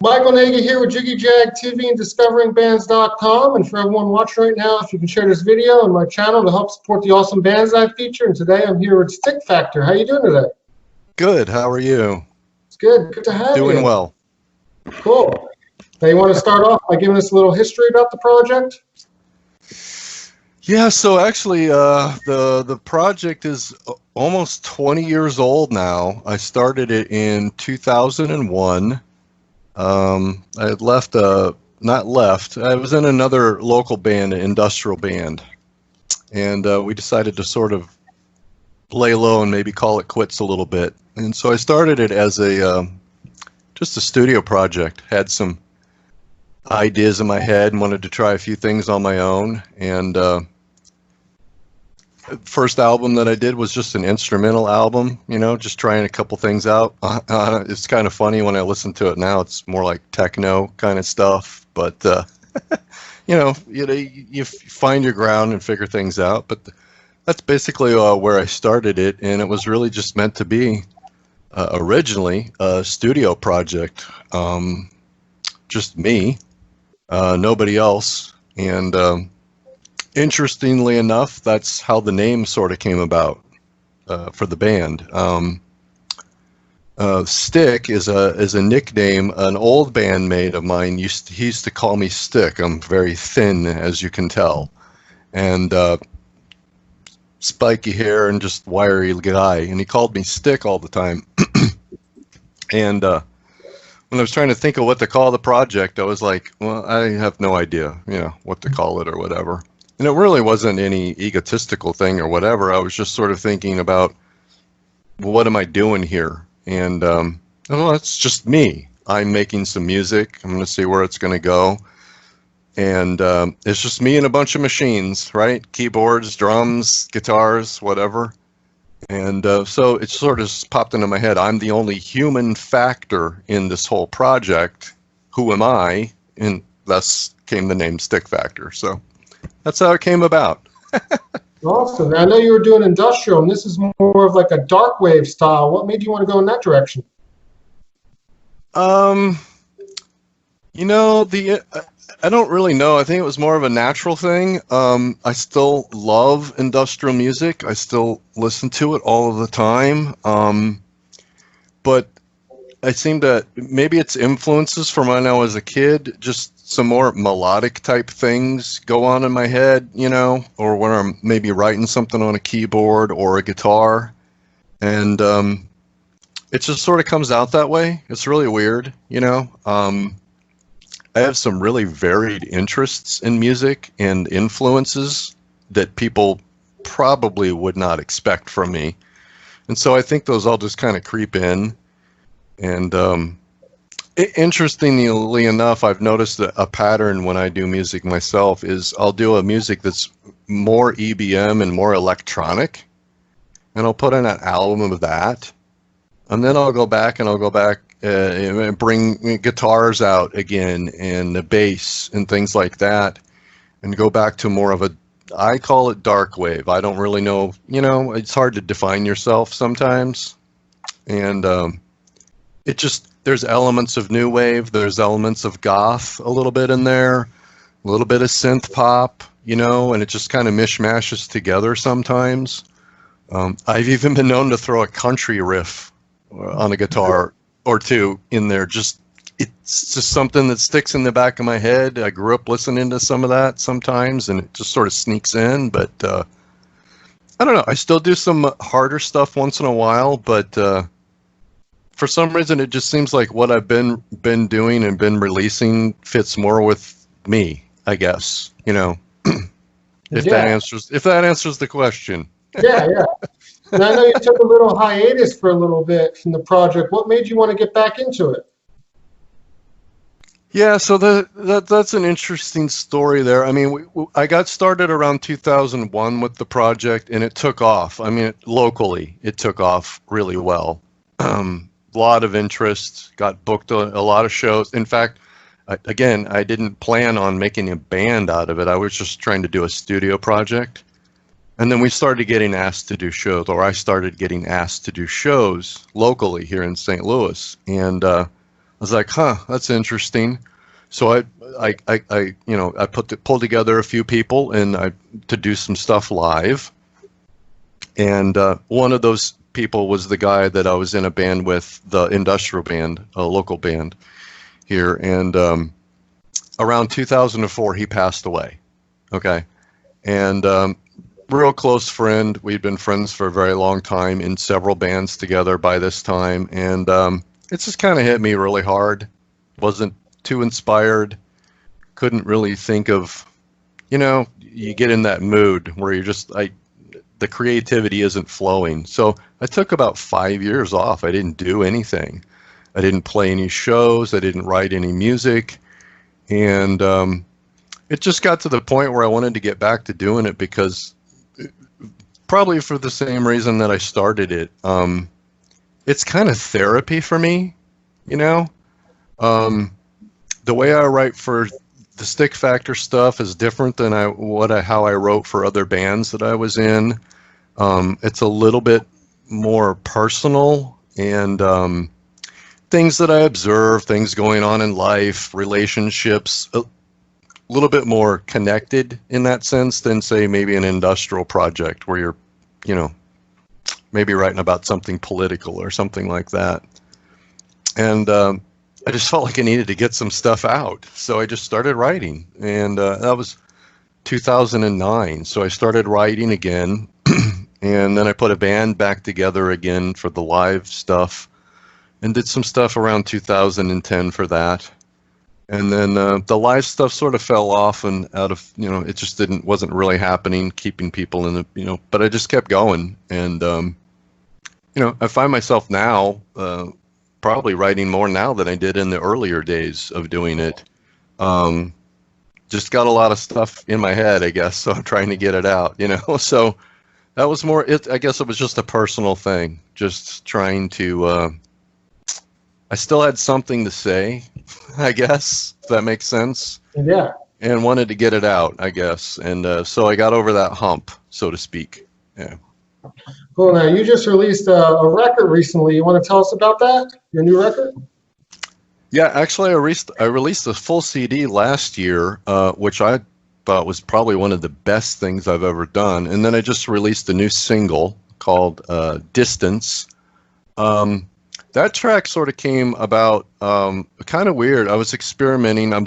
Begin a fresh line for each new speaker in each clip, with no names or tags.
Michael Nagy here with Jiggy Jag TV and DiscoveringBands.com. And for everyone watching right now, if you can share this video on my channel to help support the awesome bands I feature. And today I'm here with StykFaktor. How you doing today?
Good. How are you?
It's good. Good to have you.
Doing well.
Cool. Now you want to start off by giving us a little history about the project?
Yeah, so actually the project is almost 20 years old now. I started it in 2001. I had not left, I was in another local band, an industrial band, and we decided to sort of lay low and maybe call it quits a little bit. And so I started it as just a studio project. Had some ideas in my head and wanted to try a few things on my own. And first album that I did was just an instrumental album, you know, just trying a couple things out. It's kind of funny when I listen to it now. It's more like techno kind of stuff, but you find your ground and figure things out. But that's basically where I started it, and it was really just meant to be originally a studio project, just me, nobody else. And interestingly enough, that's how the name sort of came about for the band. Styk is a nickname an old bandmate of mine he used to call me Styk. I'm very thin, as you can tell, and spiky hair and just wiry guy, and he called me Styk all the time. And when I was trying to think of what to call the project, I was like, well, I have no idea, what to call it or whatever. And it really wasn't any egotistical thing or whatever. I was just sort of thinking about, well, what am I doing here? And, well, it's just me. I'm making some music. I'm going to see where it's going to go. And it's just me and a bunch of machines, right? Keyboards, drums, guitars, whatever. And so it sort of popped into my head. I'm the only human factor in this whole project. Who am I? And thus came the name StykFaktor. So that's how it came about.
Awesome. Now, I know you were doing industrial, and this is more of like a Darkwave style. What made you want to go in that direction?
I don't really know. I think it was more of a natural thing. I still love industrial music. I still listen to it all of the time. But I seem that maybe it's influences from when I was a kid, just some more melodic type things go on in my head, or when I'm maybe writing something on a keyboard or a guitar. And it just sort of comes out that way. It's really weird, I have some really varied interests in music and influences that people probably would not expect from me. And so I think those all just kind of creep in. And interestingly enough, I've noticed a pattern when I do music myself is I'll do a music that's more EBM and more electronic, and I'll put in an album of that. And then I'll go back and bring guitars out again and the bass and things like that, and go back to more of I call it Darkwave. I don't really know, it's hard to define yourself sometimes. And there's elements of new wave, there's elements of goth a little bit in there, a little bit of synth pop, and it just kind of mishmashes together sometimes. I've even been known to throw a country riff on a guitar or two in there. It's just something that sticks in the back of my head. I grew up listening to some of that sometimes, and it just sort of sneaks in. But I don't know. I still do some harder stuff once in a while, but for some reason, it just seems like what I've been doing and been releasing fits more with me, I guess. If that answers the question.
Yeah. And I know you took a little hiatus for a little bit from the project. What made you want to get back into it?
Yeah, so that's an interesting story there. I mean, I got started around 2001 with the project, and it took off. I mean, locally, it took off really well. A lot of interest, got booked a lot of shows. In fact, again, I didn't plan on making a band out of it. I was just trying to do a studio project. And then we started getting asked to do shows, or I started getting asked to do shows locally here in St. Louis. And was like, huh, that's interesting. So I pulled together a few people to do some stuff live. And one of those people was the guy that I was in a band with, the industrial band, a local band here. And around 2004, he passed away. Okay. And real close friend. We'd been friends for a very long time in several bands together by this time. And it just kind of hit me really hard. Wasn't too inspired. Couldn't really think of, you get in that mood where you're just the creativity isn't flowing. So I took about 5 years off. I didn't do anything. I didn't play any shows. I didn't write any music. And it just got to the point where I wanted to get back to doing it because probably for the same reason that I started it. It's kind of therapy for me, the way I write for the StykFaktor stuff is different than how I wrote for other bands that I was in. It's a little bit more personal and things that I observe, things going on in life, relationships, a little bit more connected in that sense than, say, maybe an industrial project where you're, maybe writing about something political or something like that. And I just felt like I needed to get some stuff out. So I just started writing. And that was 2009. So I started writing again. And then I put a band back together again for the live stuff and did some stuff around 2010 for that. And then the live stuff sort of fell off and out of, it just wasn't really happening, keeping people in the, but I just kept going. And, I find myself now probably writing more now than I did in the earlier days of doing it. Just got a lot of stuff in my head, I guess, so I'm trying to get it out, So that was more, I guess it was just a personal thing, just trying to, I still had something to say, I guess, if that makes sense.
Yeah.
And wanted to get it out, I guess. And so I got over that hump, so to speak. Yeah.
Cool. Now, you just released a record recently. You want to tell us about that? Your new record?
Yeah, actually, I released a full CD last year, which I thought was probably one of the best things I've ever done. And then I just released a new single called Distance. That track sort of came about kind of weird. I was experimenting. I'm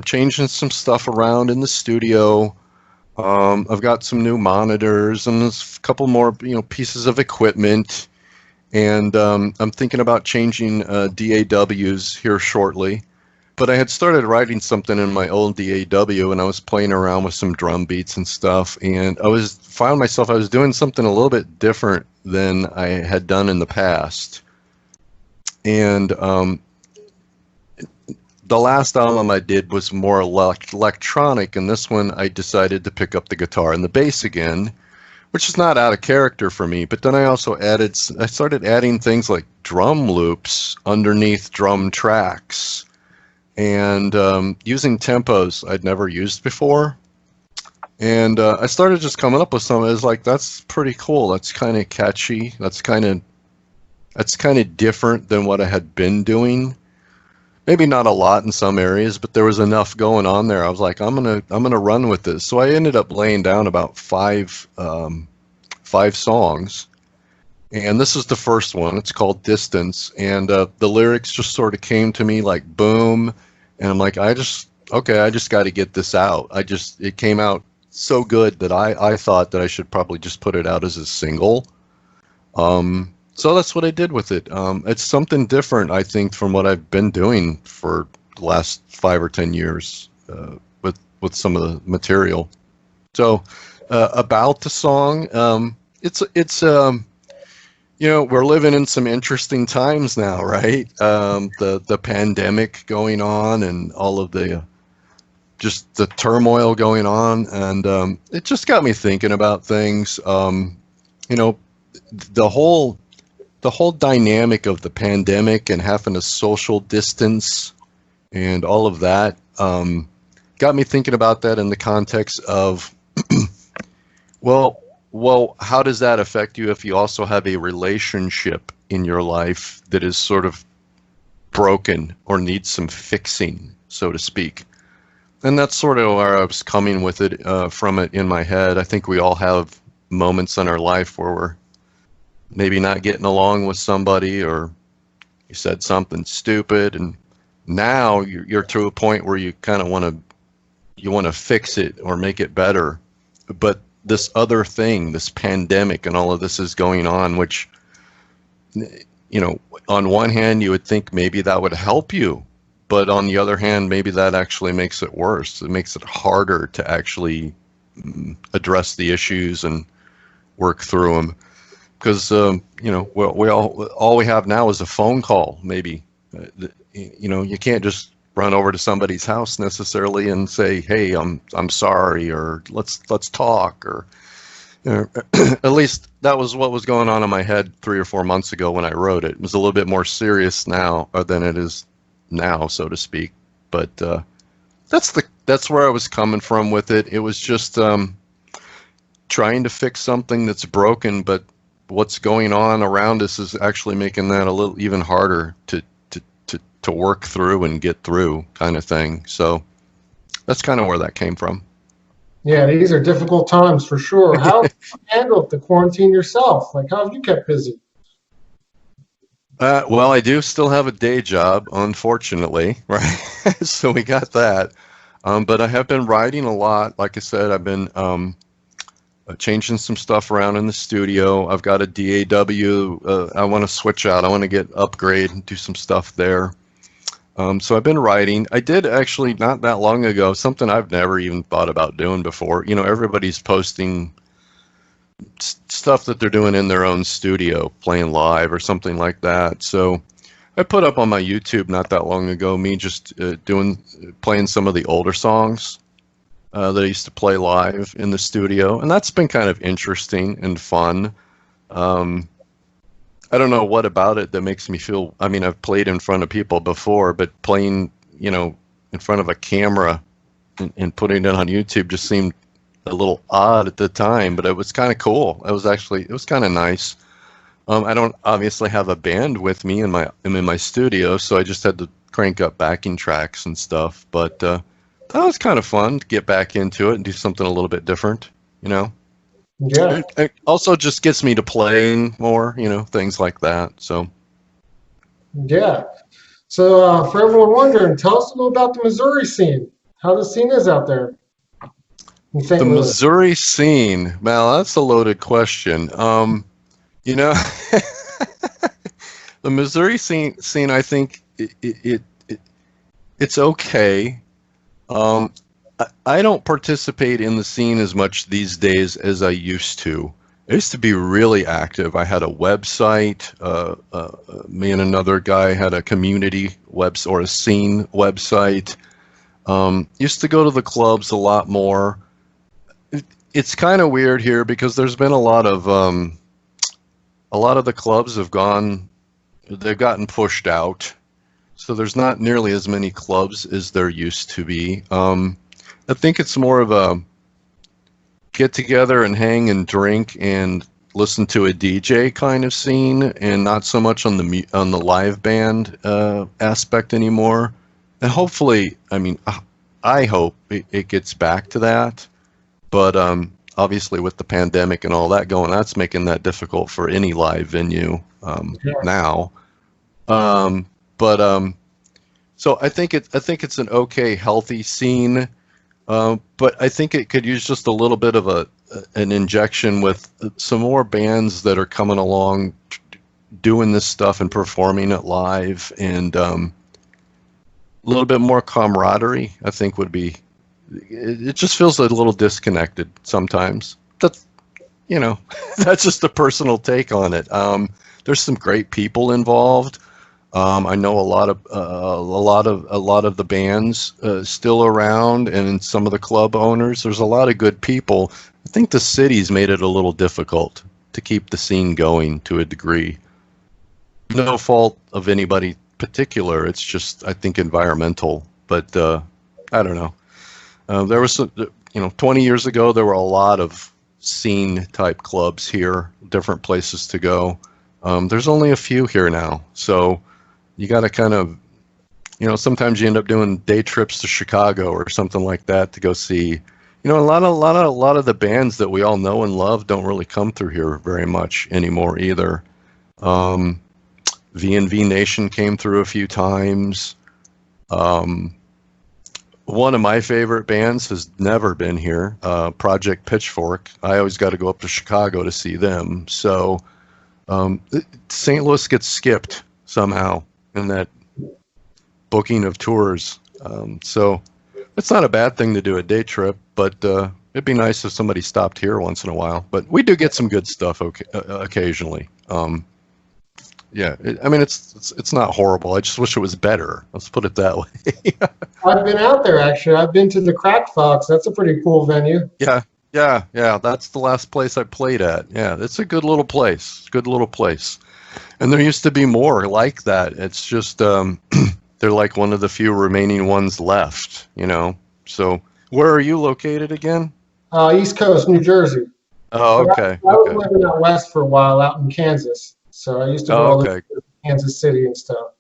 changing some stuff around in the studio. I've got some new monitors and a couple more, pieces of equipment. And I'm thinking about changing DAWs here shortly. But I had started writing something in my old DAW, and I was playing around with some drum beats and stuff. And I was doing something a little bit different than I had done in the past. And the last album I did was more electronic, and this one I decided to pick up the guitar and the bass again, which is not out of character for me. But then I started adding things like drum loops underneath drum tracks, and using tempos I'd never used before. And I started just coming up with some. It was like, that's pretty cool. That's kind of catchy. That's kind of different than what I had been doing. Maybe not a lot in some areas, but there was enough going on there. I was like, I'm gonna run with this. So I ended up laying down about five songs, and this is the first one. It's called Distance, and the lyrics just sort of came to me like boom, and I'm like, I just got to get this out. It came out so good that I thought that I should probably just put it out as a single. So that's what I did with it. It's something different, I think, from what I've been doing for the last 5 or 10 years with some of the material. So about the song, it's we're living in some interesting times now, right? The pandemic going on and all of the just the turmoil going on, and it just got me thinking about things. The whole dynamic of the pandemic and having a social distance and all of that got me thinking about that in the context of, well, how does that affect you if you also have a relationship in your life that is sort of broken or needs some fixing, so to speak. And that's sort of where I was coming with it, from it in my head. I think we all have moments in our life where we're maybe not getting along with somebody, or you said something stupid, and now you're to a point where you kind of want to fix it or make it better. But this other thing, this pandemic and all of this is going on, which, on one hand, you would think maybe that would help you. But on the other hand, maybe that actually makes it worse. It makes it harder to actually address the issues and work through them. Because, all we have now is a phone call, maybe. You can't just run over to somebody's house necessarily and say, hey, I'm sorry, or let's talk, or at least that was what was going on in my head 3 or 4 months ago when I wrote it. It was a little bit more serious now than it is now, so to speak. But that's where I was coming from with it. It was just trying to fix something that's broken, but what's going on around us is actually making that a little even harder to work through and get through, kind of thing. So that's kind of where that came from.
Yeah, these are difficult times for sure. How have you handled the quarantine yourself? Like, how have you kept busy?
Well, I do still have a day job, unfortunately, right? So we got that. But I have been writing a lot. Like I said, I've been changing some stuff around in the studio. I've got a DAW. I want to switch out. I want to upgrade and do some stuff there. So I've been writing. I did actually not that long ago something I've never even thought about doing before. Everybody's posting stuff that they're doing in their own studio, playing live or something like that. So I put up on my YouTube not that long ago me just playing some of the older songs that I used to play live in the studio, and that's been kind of interesting and fun. I don't know what about it that makes me feel. I mean, I've played in front of people before, but playing, in front of a camera and putting it on YouTube just seemed a little odd at the time, but it was kind of cool. It was kind of nice. I don't obviously have a band with me I'm in my studio, so I just had to crank up backing tracks and stuff. But that was kind of fun to get back into it and do something a little bit different,
Yeah.
It also just gets me to playing more, things like that. So.
Yeah. So for everyone wondering, tell us a little about the Missouri scene. How the scene is out there in St.
The
Louis.
Missouri scene, well, that's a loaded question. The Missouri scene, I think it's okay. I don't participate in the scene as much these days as I used to. I used to be really active. I had a website. Me and another guy had a community or a scene website. Used to go to the clubs a lot more. It's kind of weird here because there's been a lot of the clubs they've gotten pushed out. So there's not nearly as many clubs as there used to be. I think it's more of a get together and hang and drink and listen to a DJ kind of scene, and not so much on the live band aspect anymore. And hopefully, I hope it gets back to that. But obviously, with the pandemic and all that going, that's making that difficult for any live venue now. So I think it's an okay, healthy scene. But I think it could use just a little bit of an injection with some more bands that are coming along, doing this stuff and performing it live, and a little bit more camaraderie. I think would be. It just feels a little disconnected sometimes. That's that's just a personal take on it. There's some great people involved. I know a lot of the bands still around, and some of the club owners. There's a lot of good people. I think the city's made it a little difficult to keep the scene going to a degree. No fault of anybody particular. It's just, I think, environmental. But I don't know. There was 20 years ago, there were a lot of scene type clubs here, different places to go. There's only a few here now, so you got to kind of sometimes you end up doing day trips to Chicago or something like that to go see. A lot of the bands that we all know and love don't really come through here very much anymore either. V&V Nation came through a few times. One of my favorite bands has never been here, Project Pitchfork. I always got to go up to Chicago to see them. So St. Louis gets skipped somehow in that booking of tours. So it's not a bad thing to do a day trip, but it'd be nice if somebody stopped here once in a while. But we do get some good stuff occasionally. Yeah, it's not horrible. I just wish it was better. Let's put it that way.
I've been out there, actually. I've been to the Crack Fox. That's a pretty cool venue.
Yeah. That's the last place I played at. Yeah, it's a good little place. And there used to be more like that. It's just they're like one of the few remaining ones left, So where are you located again?
East Coast, New Jersey.
Oh, okay.
I was living out west for a while, out in Kansas. So I used to go to Kansas City and stuff.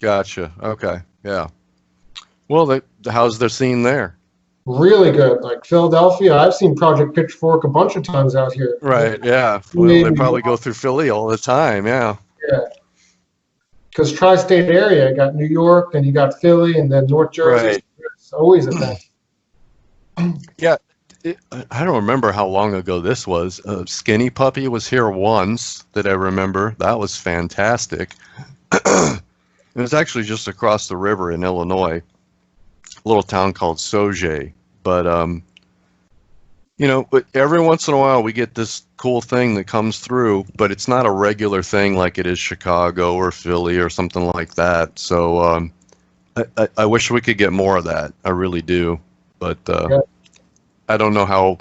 Gotcha. Okay. Yeah. Well, how's their scene there?
Really good. Like Philadelphia, I've seen Project Pitchfork a bunch of times out here.
Right. Yeah. Well, they probably go through Philly all the time. Yeah.
Yeah. Because tri-state area, you got New York, then you got Philly, and then North Jersey.
Right.
It's always a thing.
Yeah. I don't remember how long ago this was. Skinny Puppy was here once that I remember. That was fantastic. It was actually just across the river in Illinois, a little town called Sauget. But, but every once in a while we get this cool thing that comes through, but it's not a regular thing like it is Chicago or Philly or something like that. So I wish we could get more of that. I really do. But yeah. I don't know how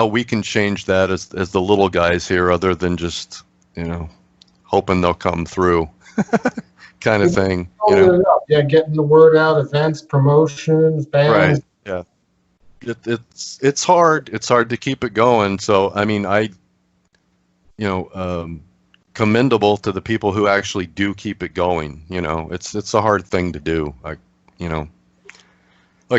we can change that as the little guys here, other than just hoping they'll come through, kind of thing.
Yeah, getting the word out, events, promotions, bands.
Right. Yeah. It's hard. It's hard to keep it going. So commendable to the people who actually do keep it going. It's a hard thing to do. Like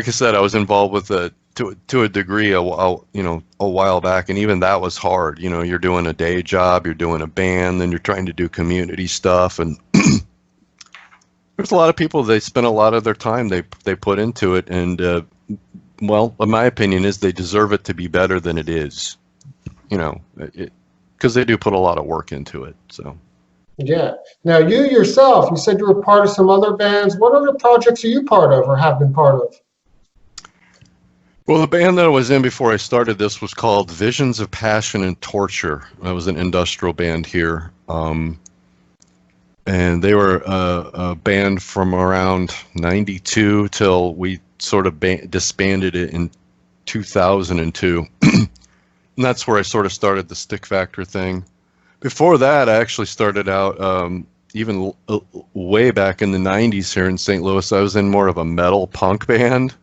I said, I was involved with to a degree a while back, and even that was hard. You're doing a day job, you're doing a band, then you're trying to do community stuff, and there's a lot of people, they spend a lot of their time they put into it, and well, my opinion is they deserve it to be better than it is, because they do put a lot of work into it. So
yeah. Now you yourself, you said you were part of some other bands. What other projects are you part of or have been part of?
Well, the band that I was in before I started this was called Visions of Passion and Torture. That was an industrial band here. And they were a band from around 92 till we sort of disbanded it in 2002. And that's where I sort of started the StykFaktor thing. Before that, I actually started out even way back in the 90s here in St. Louis. I was in more of a metal punk band.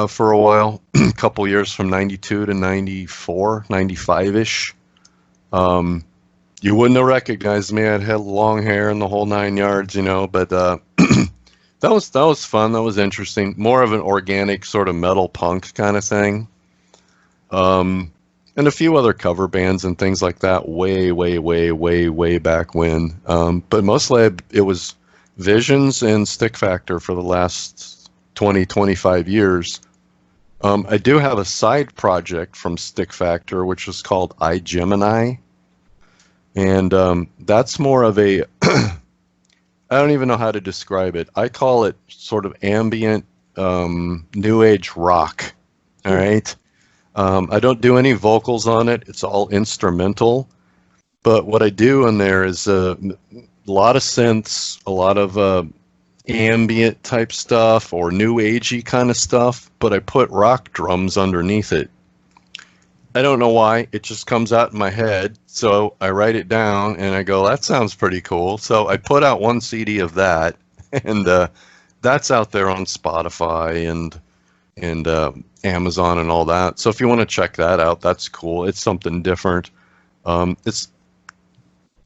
For a while, a couple years from 92 to 94, 95-ish. You wouldn't have recognized me. I'd had long hair and the whole 9 yards, but that was fun. That was interesting. More of an organic sort of metal punk kind of thing. And a few other cover bands and things like that way back when. But mostly it was Visions and StykFaktor for the last 20, 25 years. I do have a side project from StykFaktor, which is called iGemini. And that's more of a, I don't even know how to describe it. I call it sort of ambient new age rock. All right. I don't do any vocals on it. It's all instrumental. But what I do in there is a lot of synths, a lot of ambient type stuff or new agey kind of stuff, but I put rock drums underneath it. I don't know why, it just comes out in my head, so I write it down and I go, that sounds pretty cool. So I put out one CD of that, and that's out there on Spotify and Amazon and all that. So if you want to check that out, that's cool. It's something different.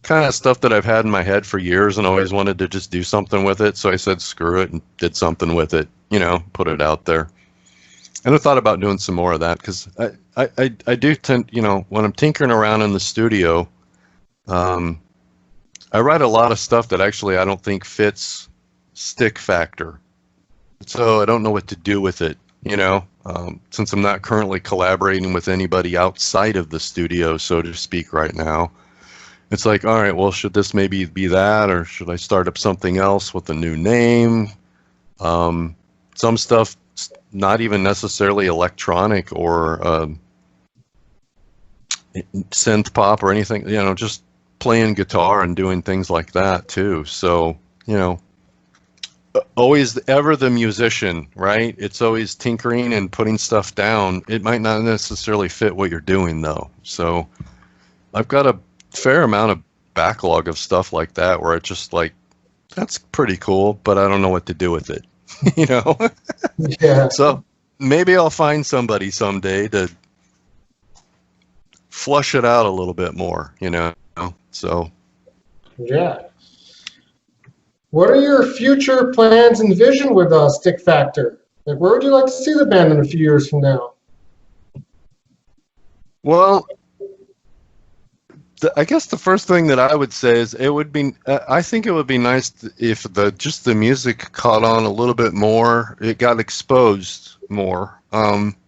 kind of stuff that I've had in my head for years and always wanted to just do something with it. So I said, screw it, and did something with it, put it out there. And I thought about doing some more of that because I do tend, when I'm tinkering around in the studio, I write a lot of stuff that actually I don't think fits StykFaktor. So I don't know what to do with it, since I'm not currently collaborating with anybody outside of the studio, so to speak, right now. It's like, all right, well, should this maybe be that, or should I start up something else with a new name? Some stuff not even necessarily electronic or synth pop or anything, just playing guitar and doing things like that too. So, always ever the musician, right? It's always tinkering and putting stuff down. It might not necessarily fit what you're doing though. So I've got a fair amount of backlog of stuff like that where it's just like, that's pretty cool, but I don't know what to do with it.
Yeah.
So maybe I'll find somebody someday to flush it out a little bit more, so.
Yeah. What are your future plans and vision with StykFaktor? Like, where would you like to see the band in a few years from now?
Well, I guess the first thing that I would say is I think it would be nice if just the music caught on a little bit more. It got exposed more.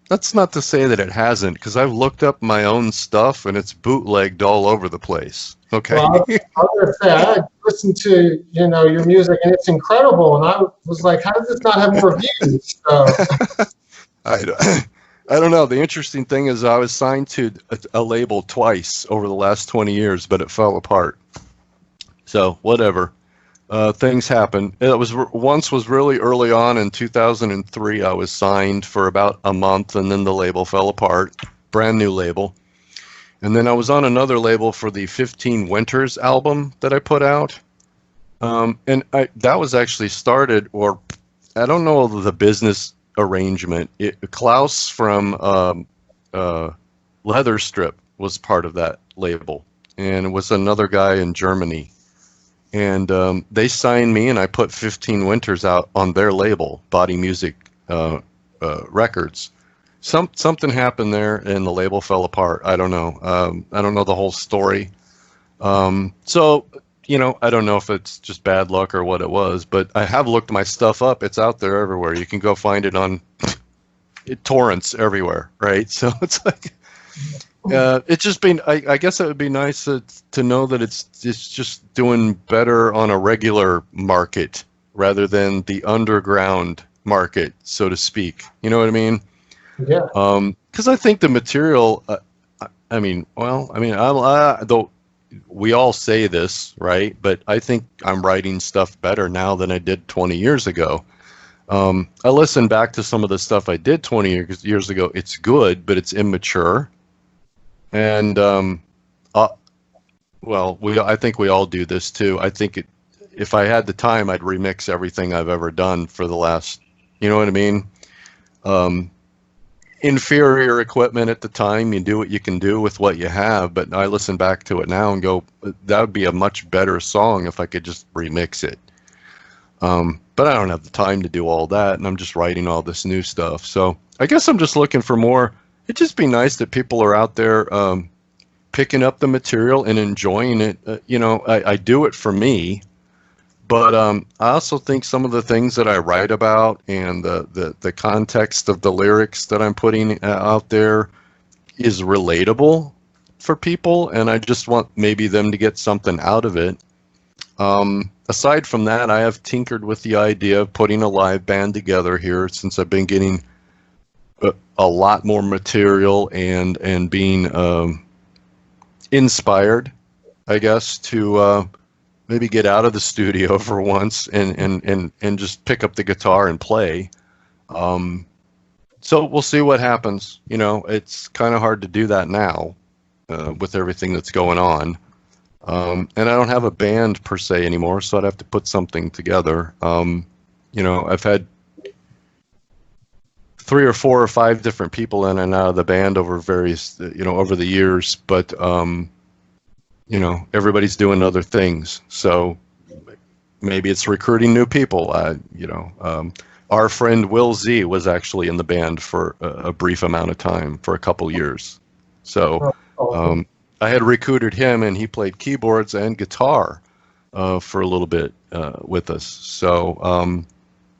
That's not to say that it hasn't, because I've looked up my own stuff and it's bootlegged all over the place. Okay.
Well, I was going to say, I listened to, your music and it's incredible. And I was like, how does this not have more views? So.
I don't know. The interesting thing is I was signed to a label twice over the last 20 years, but it fell apart. So whatever. Things happen. Once was really early on in 2003. I was signed for about a month, and then the label fell apart. Brand new label. And then I was on another label for the 15 Winters album that I put out. And that was actually started, or I don't know the business arrangement. Klaus from Leather Strip was part of that label, and it was another guy in Germany. And they signed me, and I put 15 Winters out on their label, Body Music Records. Something happened there, and the label fell apart. I don't know. I don't know the whole story. So, I don't know if it's just bad luck or what it was, but I have looked my stuff up. It's out there everywhere. You can go find it on torrents everywhere, right? So it's like, it's just been, I guess it would be nice to know that it's just doing better on a regular market rather than the underground market, so to speak. You know what I mean?
Yeah.
Because I think the material, though we all say this, right? But I think I'm writing stuff better now than I did 20 years ago. I listened back to some of the stuff I did 20 years ago. It's good, but it's immature. And, I think we all do this too. I think if I had the time, I'd remix everything I've ever done for the last, you know what I mean? Inferior equipment at the time, you do what you can do with what you have, but I listen back to it now and go, that would be a much better song if I could just remix it. But I don't have the time to do all that, and I'm just writing all this new stuff. So I guess I'm just looking for more. It'd just be nice that people are out there picking up the material and enjoying it. I do it for me, but I also think some of the things that I write about and the context of the lyrics that I'm putting out there is relatable for people, and I just want maybe them to get something out of it. Aside from that, I have tinkered with the idea of putting a live band together here since I've been getting a lot more material and being inspired, I guess, to maybe get out of the studio for once and just pick up the guitar and play. So we'll see what happens. It's kind of hard to do that now with everything that's going on. And I don't have a band per se anymore, so I'd have to put something together. I've had 3 or 4 or 5 different people in and out of the band over various, over the years, but you know, everybody's doing other things. So maybe it's recruiting new people. You know, our friend Will Z was actually in the band for a brief amount of time, for a couple years. So I had recruited him, and he played keyboards and guitar for a little bit with us. So,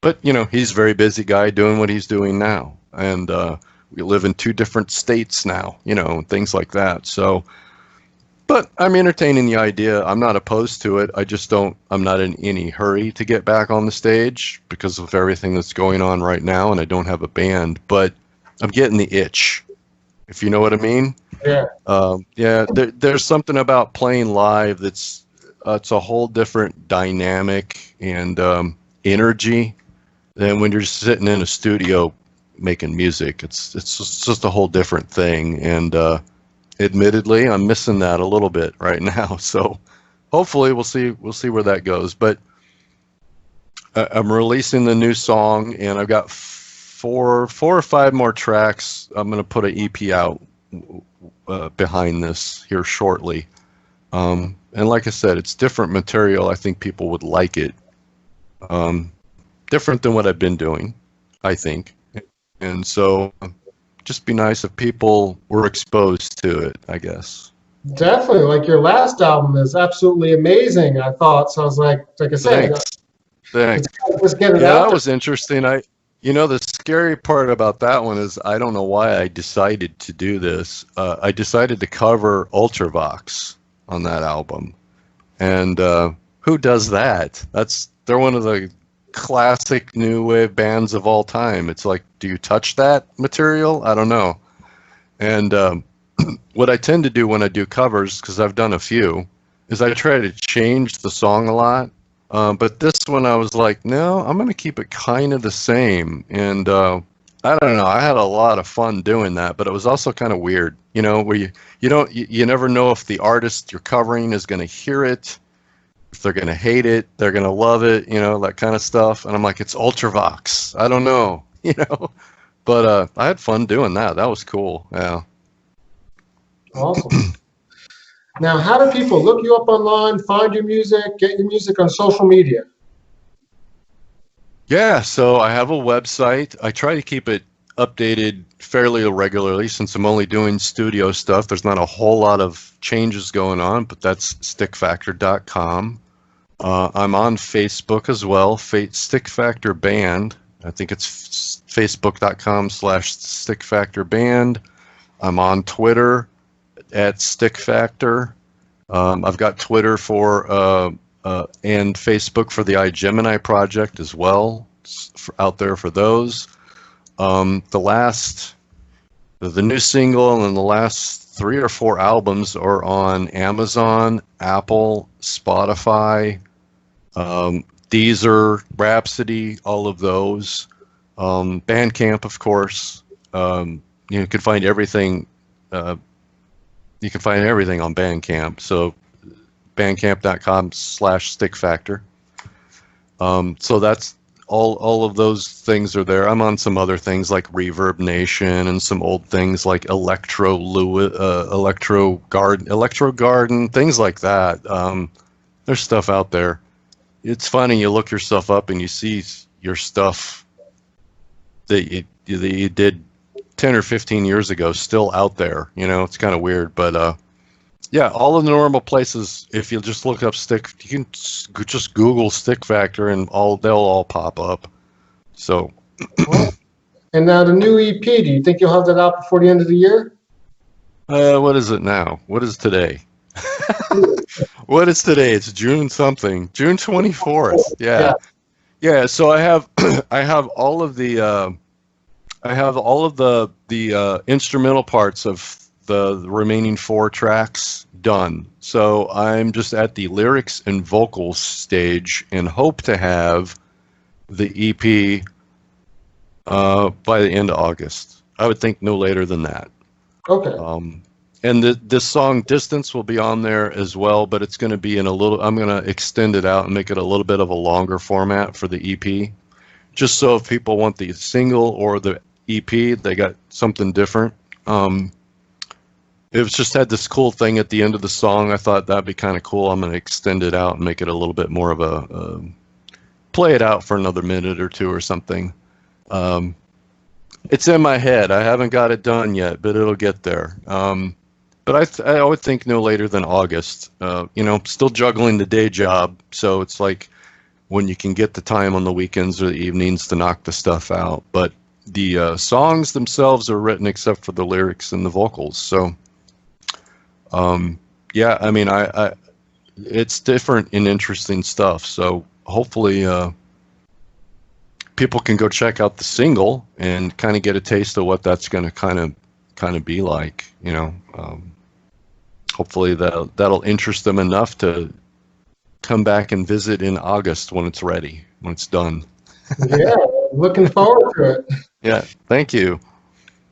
but you know, he's a very busy guy doing what he's doing now, and we live in 2 different states now, you know, and things like that. So, but I'm entertaining the idea. I'm not opposed to it. I just I'm not in any hurry to get back on the stage because of everything that's going on right now, and I don't have a band, but I'm getting the itch, if you know what I mean.
Yeah.
There's something about playing live that's it's a whole different dynamic and energy than when you're sitting in a studio making music. It's just a whole different thing, and admittedly, I'm missing that a little bit right now. So hopefully we'll see where that goes. But I'm releasing the new song, and I've got four or five more tracks. I'm going to put an EP out behind this here shortly. And like I said, it's different material. I think people would like it. Different than what I've been doing, I think. And so just be nice if people were exposed to it, I guess.
Definitely. Like your last album is absolutely amazing, I thought. So I was like I said,
Thanks.
Let's get it out.
Yeah, that was interesting. You know, the scary part about that one is I don't know why I decided to do this. I decided to cover Ultravox on that album. And who does that? They're one of the classic new wave bands of all time. It's like, do you touch that material? I don't know. And what I tend to do when I do covers, because I've done a few, is I try to change the song a lot. But this one I was like, no, I'm going to keep it kind of the same. And I don't know, I had a lot of fun doing that, but it was also kind of weird, you know, where you never know if the artist you're covering is going to hear it, if they're going to hate it, they're going to love it, you know, that kind of stuff. And I'm like, it's Ultravox. I don't know, you know. But I had fun doing that. That was cool. Yeah.
Awesome. Now, how do people look you up online, find your music, get your music on social media?
Yeah, so I have a website. I try to keep it updated fairly regularly since I'm only doing studio stuff. There's not a whole lot of changes going on, but that's StykFaktor.com. I'm on Facebook as well, StykFaktor Band. I think it's facebook.com/StykFaktor Band. I'm on Twitter at StykFaktor. I've got Twitter and Facebook for the iGemini project as well, out there for those. The new single and the last 3 or 4 albums are on Amazon, Apple, Spotify, Deezer, Rhapsody, all of those. Bandcamp, of course. You can find everything. You can find everything on Bandcamp. So bandcamp.com/StykFaktor. So that's all of those things are there. I'm on some other things like Reverb Nation and some old things like Electro Garden, things like that. There's stuff out there. It's funny, you look yourself up and you see your stuff that you did 10 or 15 years ago still out there. You know, it's kind of weird, but yeah, all of the normal places. If you just look up you can just Google StykFaktor and they'll all pop up. So.
And now the new EP. Do you think you'll have that out before the end of the year?
What is it now? What is today? What is today? It's June something. June 24th. Yeah. So I have all of the instrumental parts of the remaining 4 tracks done. So I'm just at the lyrics and vocals stage and hope to have the EP by the end of August. I would think no later than that.
Okay.
And this song Distance will be on there as well, but it's going to be I'm going to extend it out and make it a little bit of a longer format for the EP. Just so if people want the single or the EP, they got something different. it was just had this cool thing at the end of the song. I thought that'd be kind of cool. I'm going to extend it out and make it a little bit more of a play it out for another minute or two or something. It's in my head. I haven't got it done yet, but it'll get there. But I would think no later than August. You know, still juggling the day job, so it's like when you can get the time on the weekends or the evenings to knock the stuff out. But the songs themselves are written except for the lyrics and the vocals. So, yeah, I mean, I it's different and interesting stuff. So hopefully, people can go check out the single and kind of get a taste of what that's going to kind of be like. You know, hopefully that'll interest them enough to come back and visit in August when it's ready, when it's done.
Yeah, looking forward to it.
Yeah, thank you.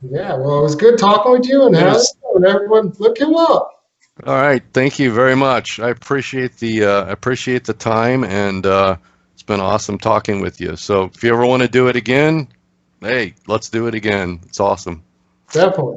Yeah, well, it was good talking with you, and
Yes.
everyone look him up.
All right, thank you very much. I appreciate the time, and it's been awesome talking with you. So if you ever want to do it again, hey, let's do it again. It's awesome.
Definitely.